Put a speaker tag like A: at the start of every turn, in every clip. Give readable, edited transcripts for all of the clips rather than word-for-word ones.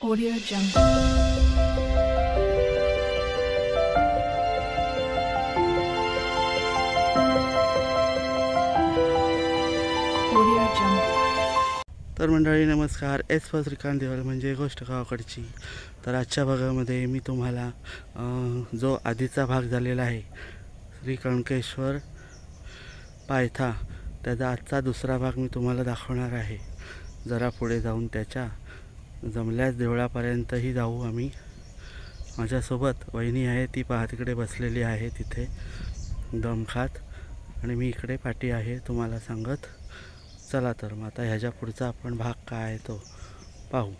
A: Audio Jungle. Audio Jungle.
B: तर मंडळी नमस्कार. एस फॉर श्रीकांत देवल म्हणजे गोष्ट गावाकडची. तर आजच्या भागामध्ये मी तुम्हाला जो आधीचा भाग झालेला आहे श्री कणकेश्वर पायथा, त्याचा आजचा दुसरा भाग मी तुम्हाला दाखवणार आहे. जरा पुढे जाऊन त्याच्या जमल्यास देवळापर्यंतही जाऊ आम्ही. माझ्यासोबत वहिनी आहे, ती पहा तिकडे बसलेली आहे तिथे दम खात, आणि मी इकडे पाठी आहे तुम्हाला सांगत. चला तर मग आता ह्याच्या पुढचा आपण भाग काय आहे तो पाहू.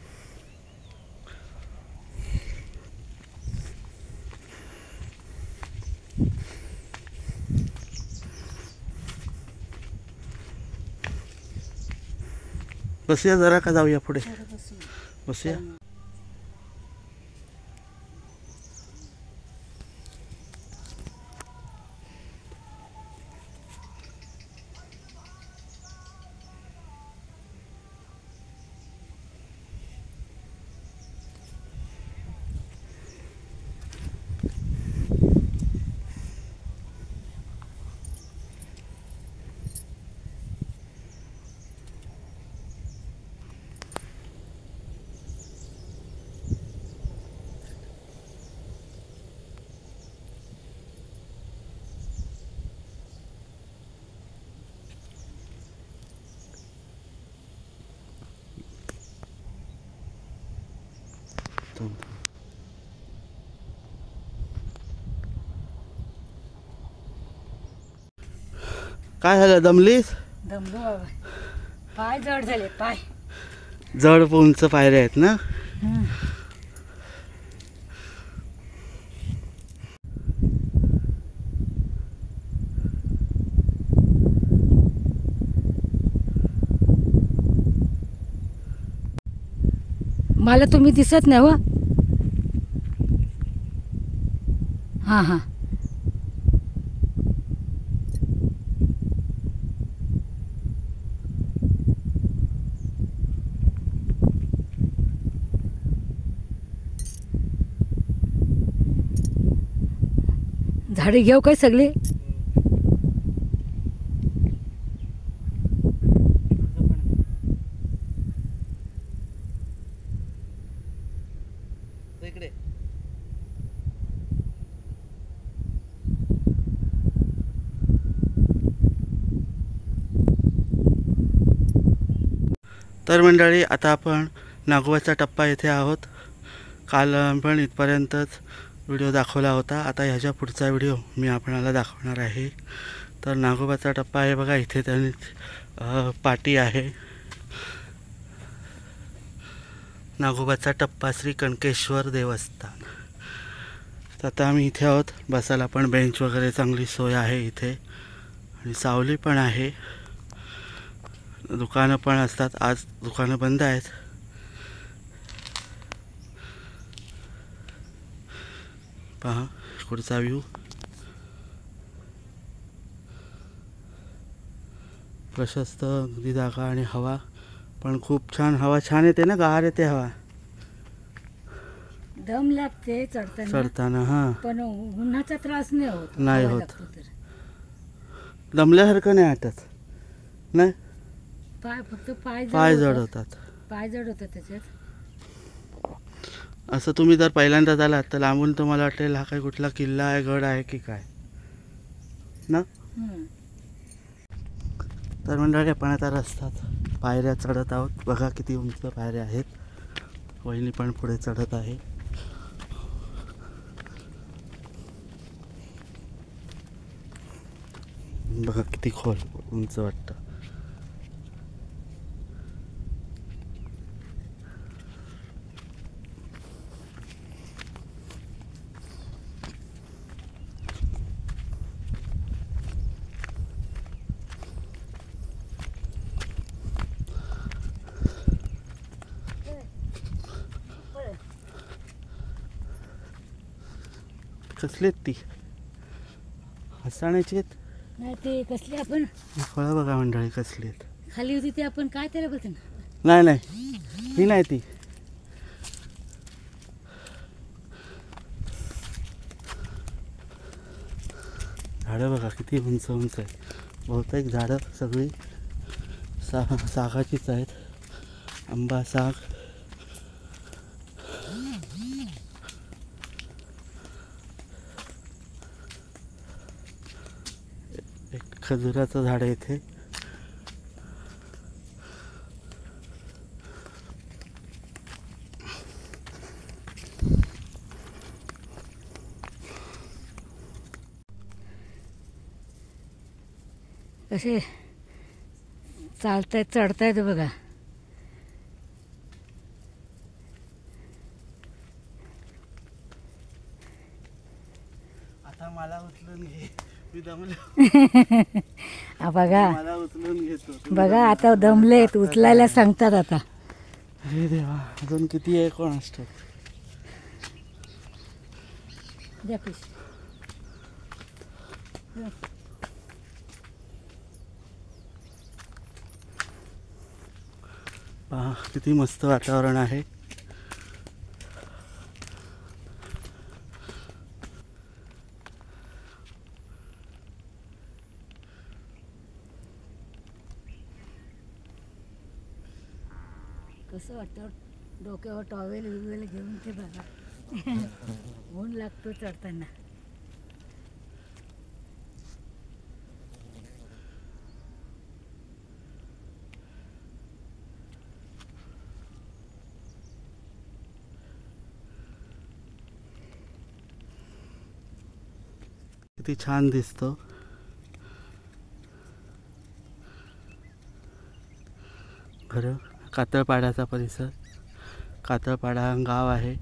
B: बसूया जरा का जाऊया पुढे? बसूया. काय झालं, दमलीस?
C: दमलो बाबा, पाय जड झाले पाय.
B: जड उंच पायऱ्या आहेत ना.
C: मला तुम्ही दिसत नाही हो. हां हां, झाडे घेऊ काय सगळे?
B: इकडे तर मंडळी, आता आपण नागोबाचा टप्पा येथे आहोत. काल आपण इथपर्यंतच व्हिडिओ दाखवला होता. आता ह्याच्या पुढचा व्हिडिओ मी आपणाला दाखवणार आहे. तर नागोबाचा टप्पा आहे बघा, इथे त्यांनी पाटी आहे. नागोबाचा टप्पा श्री कणकेश्वर देवस्थान. तर आता आम्ही इथे आहोत. बसायला पण बेंच वगैरे चांगली सोय आहे इथे, आणि सावली पण आहे. दुकानं पण असतात. आज दुकानं बंद आहेत. पहा पुढचा व्ह्यू. प्रशस्त अगदी जागा, आणि हवा पण खूप छान. हवा छान येते ना, गार येते हवा
C: दम लागते
B: चढताना. हां,
C: पण उन्हाचा त्रास नाही होत.
B: नाही
C: हवा
B: होत.
C: लागतो तर.
B: दमल्यासारखं नाही वाटत. नाही,
C: फक्त
B: पाय जड होतात.
C: पाय जड होतात त्याच्यात.
B: असं तुम्ही जर पहिल्यांदाच आलात तर लांबून तुम्हाला वाटेल हा काय कुठला किल्ला आहे, गड आहे की काय ना. तर मंडळी, आपण आता रस्त्यात पायऱ्या चढत आहोत. बघा किती उंच पायऱ्या आहेत. वहिनी पण पुढे चढत आहे. बघा किती खोल उंच वाटतं. कसली आहेत ती? हसाण्याची आहेत.
C: नाही ते कसले आपण
B: फळं बघा मंडळी कसली आहेत.
C: खाली होती ते आपण काय त्याला बोलतो ना.
B: नाही नाही, ही नाही ती. झाडं बघा किती उंच उंच आहेत. बहुतेक झाडं सगळी सागाचीच आहेत. आंबा साग. एक खजुराचं झाड आहे इथे.
C: कसे चालतायत चढतायत बघा.
B: आता मला उचलून घे, मी दमलो.
C: बघा
B: मला उचलून घेतो.
C: बघा आता दमलेत, उचलायला सांगतात आता.
B: अरे देवा, अजून किती आहे कोण असतो.
C: द्या पिशवी.
B: पहा किती मस्त वातावरण आहे.
C: कसं वाटतं डोक्यावर टॉवेल विवेल घेऊन ते बघा. ऊन लागतो चढताना.
B: किती छान दिसतो. खरं कातळपाड्याचा परिसर. कातळपाडा गाव आहे.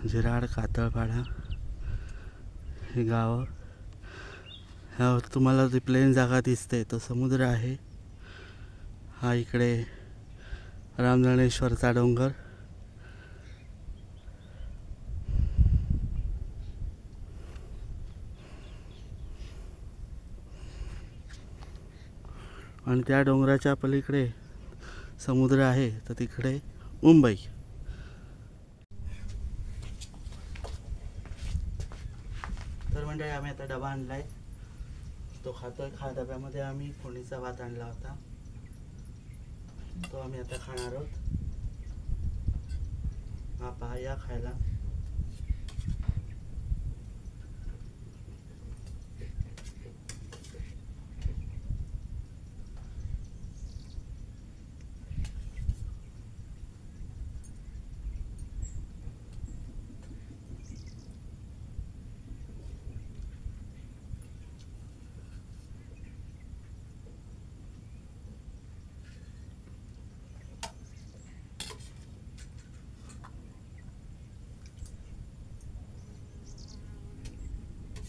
B: जिराड कातळपाडा हे गाव. ह्यावर तुम्हाला जी प्लेन जागा दिसते तो समुद्र आहे. हा इकडे रामजणेश्वरचा डोंगर. आणि त्या डोंगराच्या पलीकडे समुद्र आहे, तर तिकडे मुंबई. तर म्हणजे आम्ही आता डबा आणलाय, तो खातोय. डब्यामध्ये आम्ही फोडणीचा भात आणला होता, तो आम्ही आता खाणार आहोत. हा पहा, या खायला.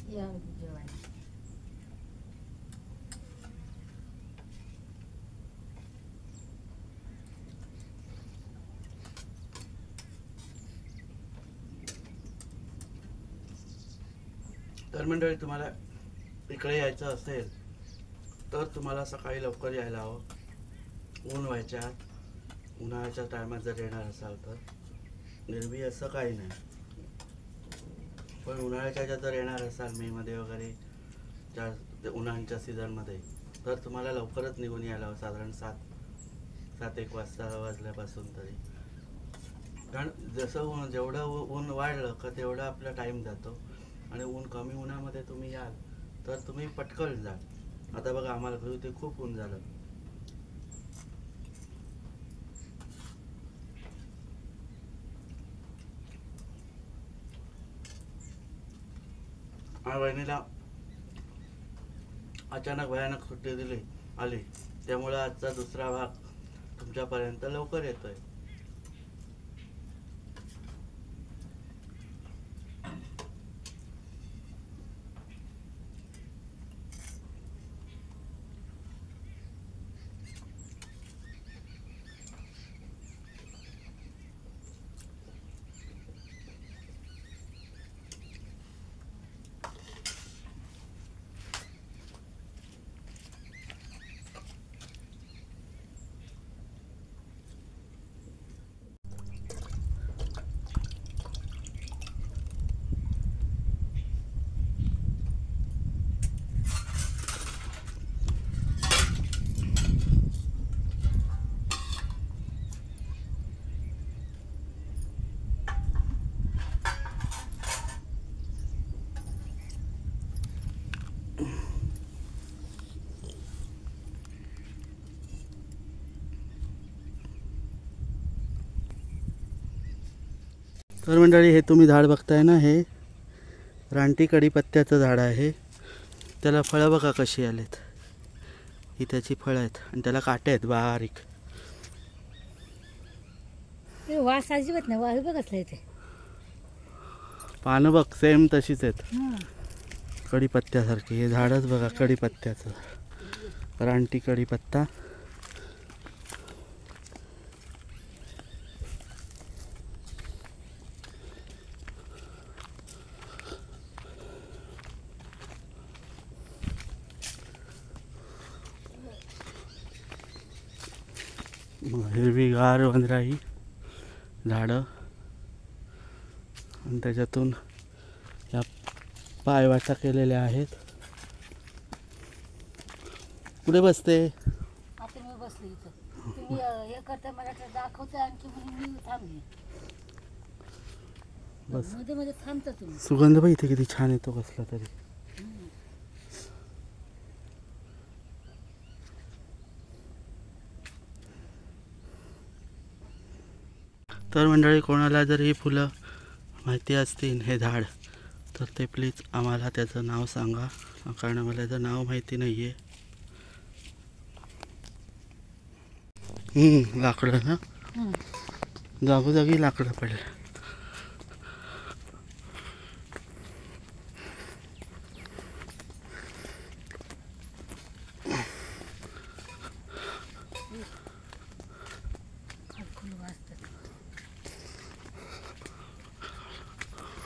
C: या जेवायला.
B: तर मंडळी, तुम्हाला इकडे यायचं असेल तर तुम्हाला सकाळी लवकर यायला हवं. ऊन व्हायच्या आत. उन्हाळ्याच्या टायमात जर येणार असाल तर निर्वी असं काही नाही. पण उन्हाळ्याच्या ह्याच्यात जर येणार असाल मेमध्ये वगैरे, त्या उन्हाळ्याच्या सीझनमध्ये, तर तुम्हाला लवकरच निघून यायला हवं. साधारण 7-1 वाजता वाजल्यापासून तरी. कारण जसं जेवढं ऊन वाढलं का तेवढा आपला टाईम जातो. आणि कमी उन्हामध्ये तुम्ही याल तर तुम्ही पटकन जाल. आता बघा, आम्हाला इथे खूप ऊन झालं. आणि वहिनीला अचानक भयानक सुट्टी आली, त्यामुळे आजचा दुसरा भाग तुमच्यापर्यंत लवकर येतोय. तर मंडळी हे तुम्ही झाड बघताय ना, हे रानटी कढीपत्त्याचं झाड आहे. त्याला फळं बघा कशी आलेत. ही त्याची फळं आहेत आणि त्याला काटे आहेत बारीक.
C: ते वास अजिबात नाही, वास बघ कसला येते.
B: पानं बघ सेम तशीच आहेत
C: हं.
B: कढीपत्त्यासारखी. हे झाडच बघा कढीपत्त्याचं, रानटी कढीपत्ता. हिरवीगार वनराई झाडं आणि त्याच्यातून या पायवाटा केलेल्या आहेत. कुठे बसते?
C: आता मी बसले इथं. तुम्ही हे करता मला तर दाखवता आणखी म्हणून मी थांबले.
B: बस.
C: मध्ये मध्ये थांबता तुम्ही.
B: सुगंध बघ इथे किती छान येतो कसला तरी. तर मंडळी कोणाला जर ही फुलं माहिती असतील, हे झाड, तर ते प्लीज आम्हाला त्याचं नाव सांगा, कारण मला त्याचं नाव माहिती नाही आहे. लाकडं ना,
C: हं.
B: जागोजागी लाकडं पडले.
C: फुल वाजतात.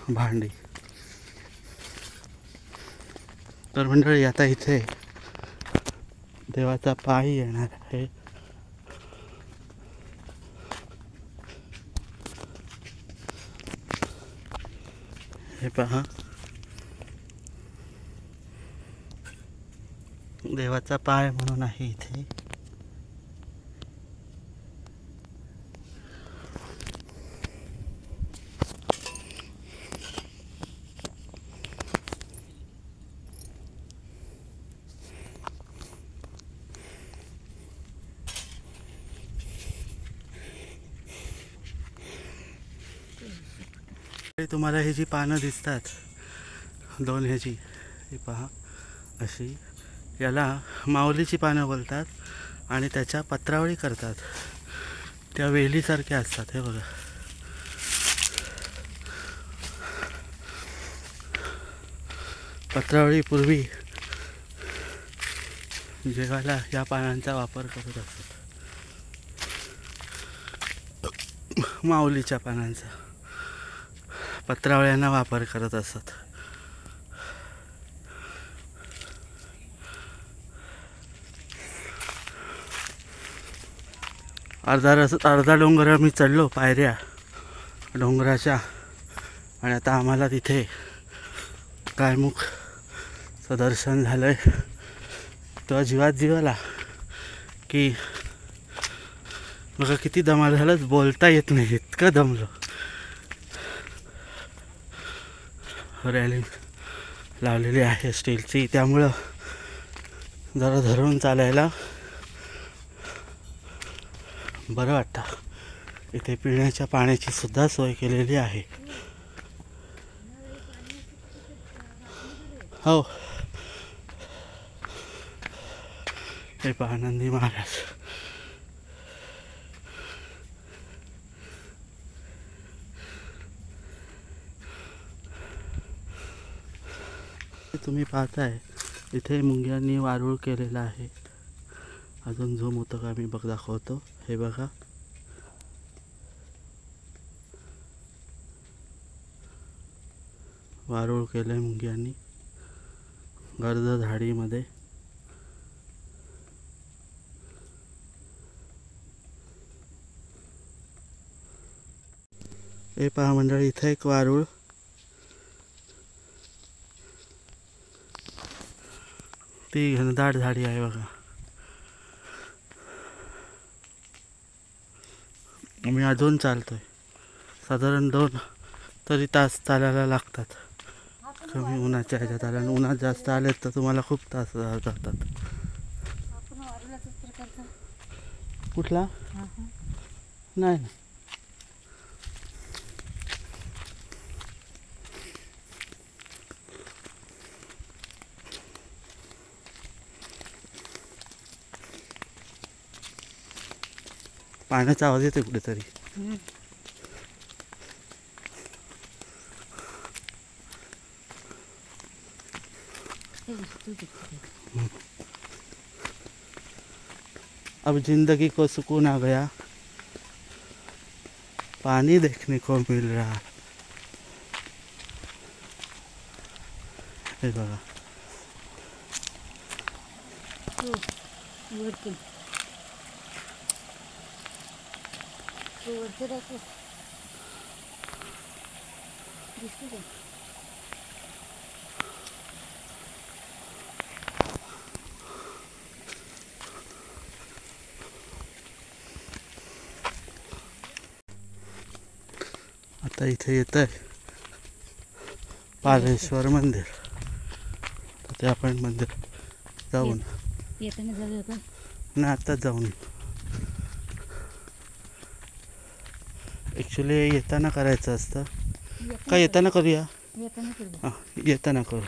B: भांडी. तर मंडळी आता इथे देवाचा पाय येणार आहे. हे पहा, देवाचा पाय म्हणून आहे इथे. तुम्हाला ही जी पानं दिसतात, दोन ह्याची, हे पहा अशी, याला माऊलीची पानं बोलतात आणि त्याच्या पत्रावळी करतात. त्या वेलीसारख्या असतात. हे बघा, पत्रावळी पूर्वी जेवायला या पानांचा वापर करत असतात, माऊलीच्या पानांचा पत्रावळ्यांना वापर करत असतात. अर्धा डोंगर मी चढलो, पायऱ्या डोंगराच्या, आणि आता आम्हाला तिथे गायमुखचं दर्शन झालंय. तेव्हा जीवात जीव आला की बघा किती दमाल झालं, बोलता येत नाही, इतकं दमलो. रॅलिंग लावलेली आहे स्टीलची, त्यामुळं जरा धरून चालायला बरं वाटतं. इथे पिण्याच्या पाण्याची सुद्धा सोय केलेली आहे. हो, हे पहा नंदी महाराज. तुम्ही पाहताय इथे मुंग्यांनी वारूळ केलेला आहे. अजून झूम होतं का मी बघ दाखवतो. हे बघा, वारूळ केलंय मुंग्यांनी गर्द झाडीमध्ये. हे पहा मंडळी, इथं एक वारूळ, ती घनदाट झाडी आहे बघा. आम्ही अजून चालतोय, साधारण 2 तरी तास चालायला लागतात. कमी उन्हाच्या ह्याच्यात आल्या, उन्हात जास्त आलेत तर तुम्हाला खूप तास जातात.
C: आपण वारुळाचाच प्रकारचा
B: कुठला?
C: हा हा
B: नाही ना, पाण्याचा आवाज येतो कुठेतरी.
C: हम्म. हे तू तिकडे.
B: अब जिंदगी को सुकून आ गया, पानी देखने को मिल रहा. हे बघा
C: तू वरती तू वरती दाखव. दिसते का?
B: आता इथे येत आहे पालेश्वर मंदिर. तर ते आपण मंदिर जाऊन
C: येताना जाऊया का?
B: ना आता जाऊन ॲक्च्युली येताना करायचं असतं का? येताना करूया.
C: येताना करू.
B: हां येताना करू.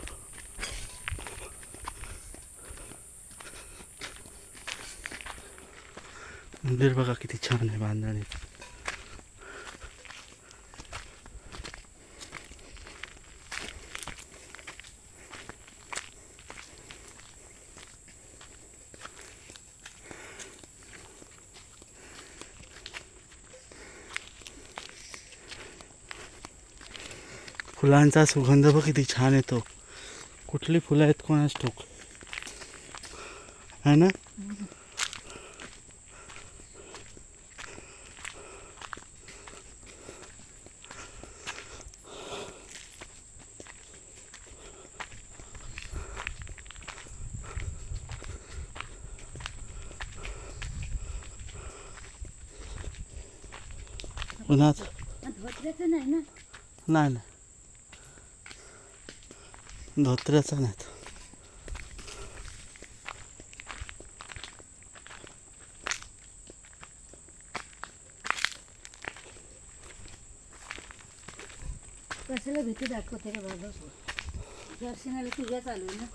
B: मंदिर बघा किती छान आहे बांधणी. फुलांचा सुगंध बघ किती छान येतो. कुठली फुलं आहेत कोणास ठाऊक है ना. उन्हात
C: धोत्र्याचं नाही ना.
B: नाही नाही धोत्र्याचा नाहीत.
C: कशाला भीती दाखवते रे बाबा. दर्शनाला तुझ्या चालू आहे ना.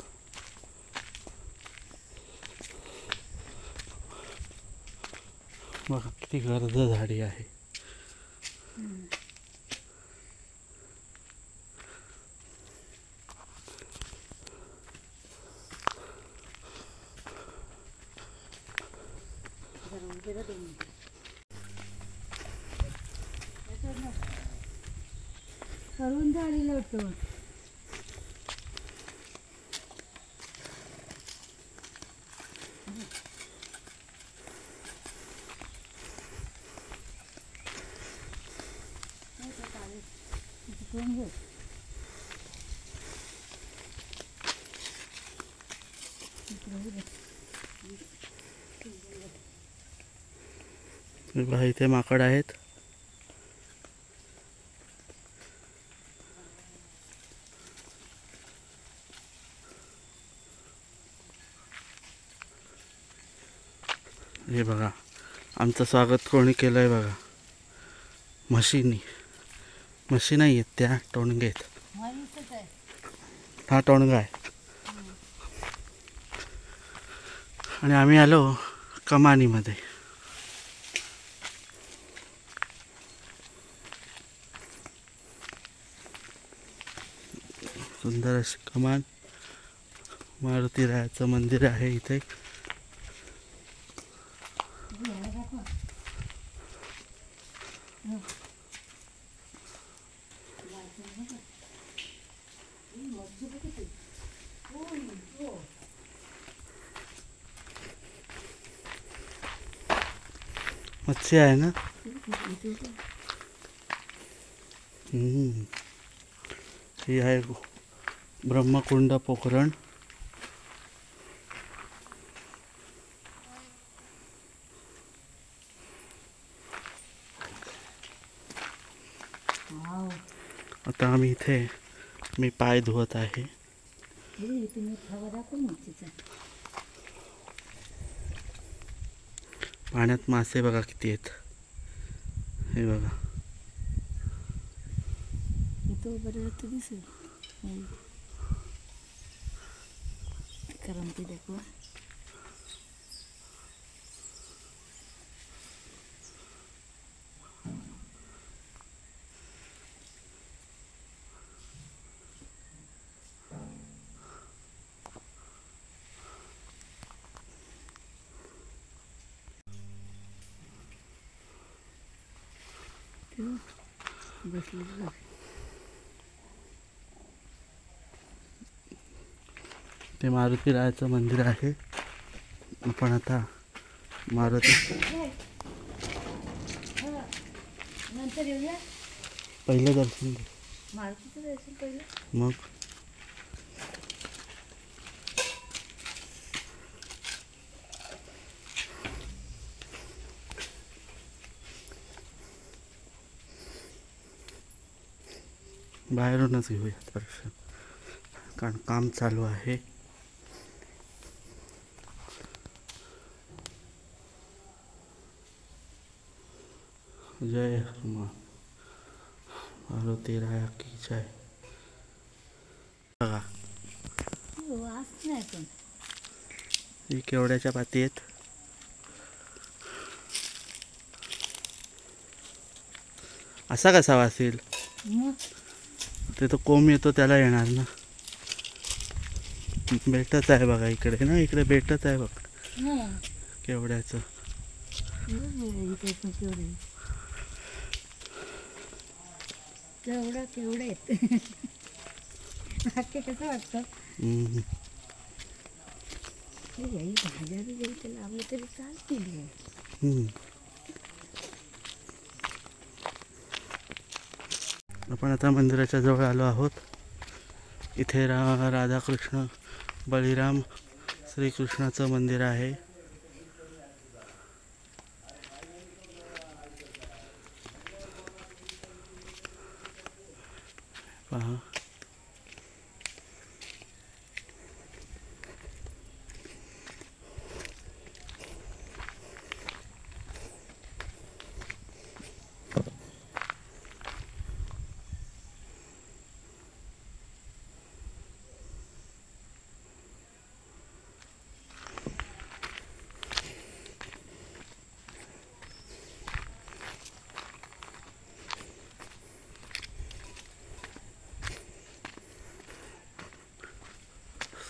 B: बघा किती गर्द झाडी आहे.
C: जरा उभे राहा 2 मिनिटं. करवंद आलेलं वाटतं.
B: बघा इथे माकड आहेत. हे बघा आमचं स्वागत कोणी केलं आहे बघा. म्हशीनी. म्हशी नाही आहेत त्या टोणगे आहेत.
C: माहितीच आहे.
B: हा टोणगा आहे. आणि आम्ही आलो कमानीमध्ये. सुंदर अशी कमान. मारुती रायाचं मंदिर आहे इथे. मच्छी आहे ना. ही आहे ब्रह्मकुंड पोखरण. आता आम्ही इथे मी पाय धुवत आहे.
C: तुम्ही खावा दाखव मच्छीचा.
B: पाण्यात मासे बघा किती आहेत. हे बघा
C: इथं उभं राहतं दिसेल. कारण ते दाखवा. बसली बघ.
B: ते मारुतीरायाचं मंदिर आहे. आपण आता मारुती
C: नंतर येऊया.
B: पहिलं दर्शन घे.
C: मारुतीचं दर्शन पहिलं.
B: मग बाहेरूनच घेऊया दर्शन, कारण काम चालू आहे. जय हनुमान मारुतीराया की जय. बघा
C: वास नाही पण.
B: ही केवड्याच्या पाती आहेत. असा कसा वासेल?
C: मग
B: ते तो कोंब येतो त्याला येणार ना. बेटच आहे बघा इकडे ना, इकडे बेटच आहे बघ
C: नाही
B: केवड्याचं.
C: इथे पण केवढे केवढे आहेत. वाक्य कसं वाटतं.
B: हम्म.
C: ही भाज्या बी जरी त्याला लावलं तरी चालतील.
B: हम्म. आपण आता मंदिराच्या जवळ आलो आहोत. इथे राधाकृष्ण बळीराम श्रीकृष्णाचं मंदिर आहे. पहा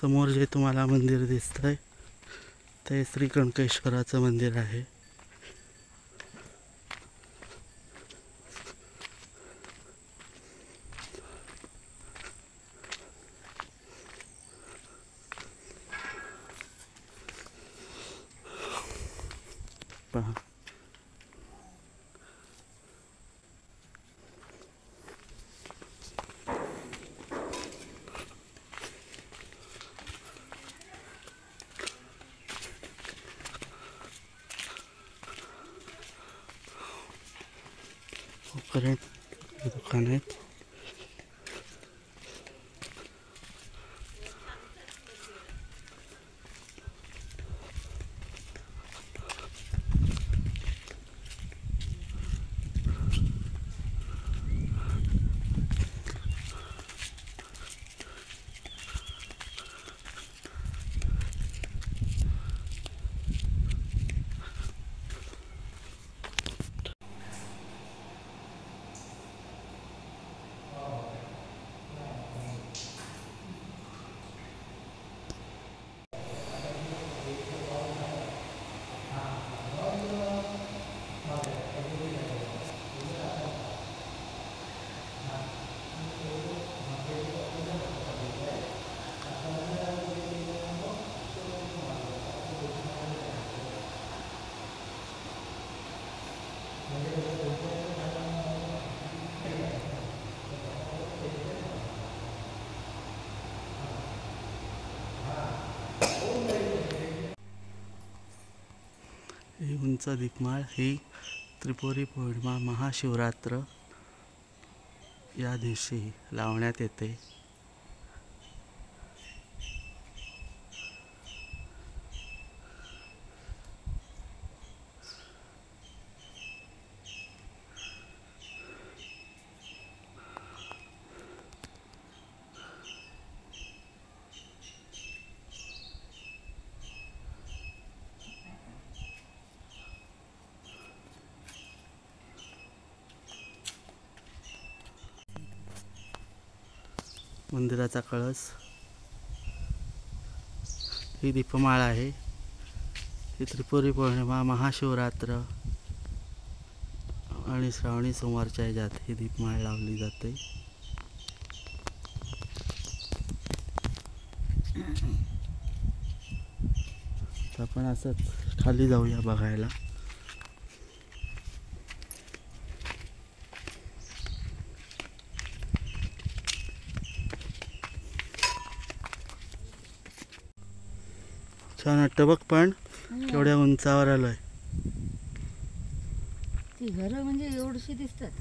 B: समोर जे तुम्हाला मंदिर दिसतंय ते श्री कणकेश्वराचं मंदिर आहे. पहा करंट दुकान आहेत. ही उंच दीपमाळ ही त्रिपुरी पौर्णिमा महाशिवरात्र या दिवशी लावण्यात येते. मंदिराचा कळस ही दीपमाळ आहे. ही त्रिपुरी पौर्णिमा महाशिवरात्र आणि श्रावणी सोमवारच्या ह्याच्यात ही दीपमाळ लावली जाते. तर आपण असंच खाली जाऊया बघायला. छान वाटतं बघ, पण केवढ्या उंचावर आलोय.
C: ती घरं म्हणजे एवढीशी दिसतात.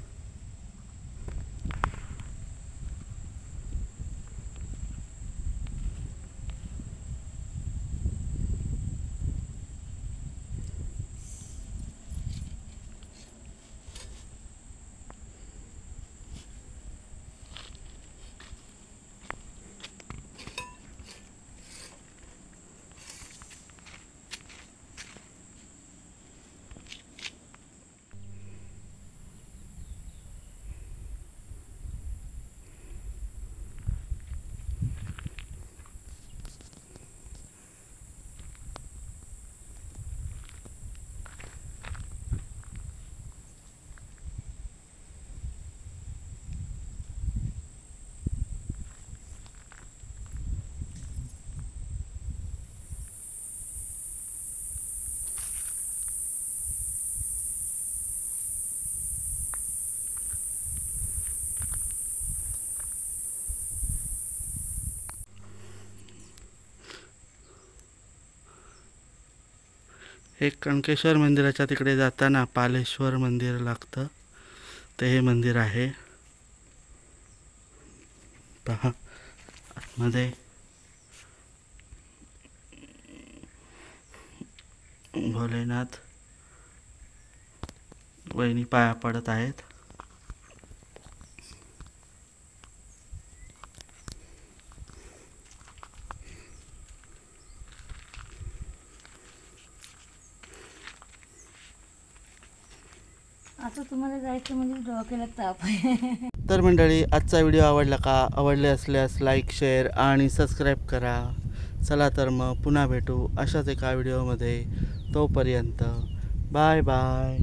B: हे कणकेश्वर मंदिराच्या तिकडे जाताना पालेश्वर मंदिर लागतं, ते हे मंदिर आहे. पहा आतमध्ये भोलेनाथ वहिनी पाया पडत आहेत.
C: आता तुम्हाला जायचं म्हणजे डोक्याला ताप आहे.
B: तर मंडळी, आजचा व्हिडिओ आवडला का? आवडले असल्यास लाईक, शेअर आणि सबस्क्राईब करा. चला तर मग पुन्हा भेटू अशाच एका व्हिडिओमध्ये. तोपर्यंत बाय बाय.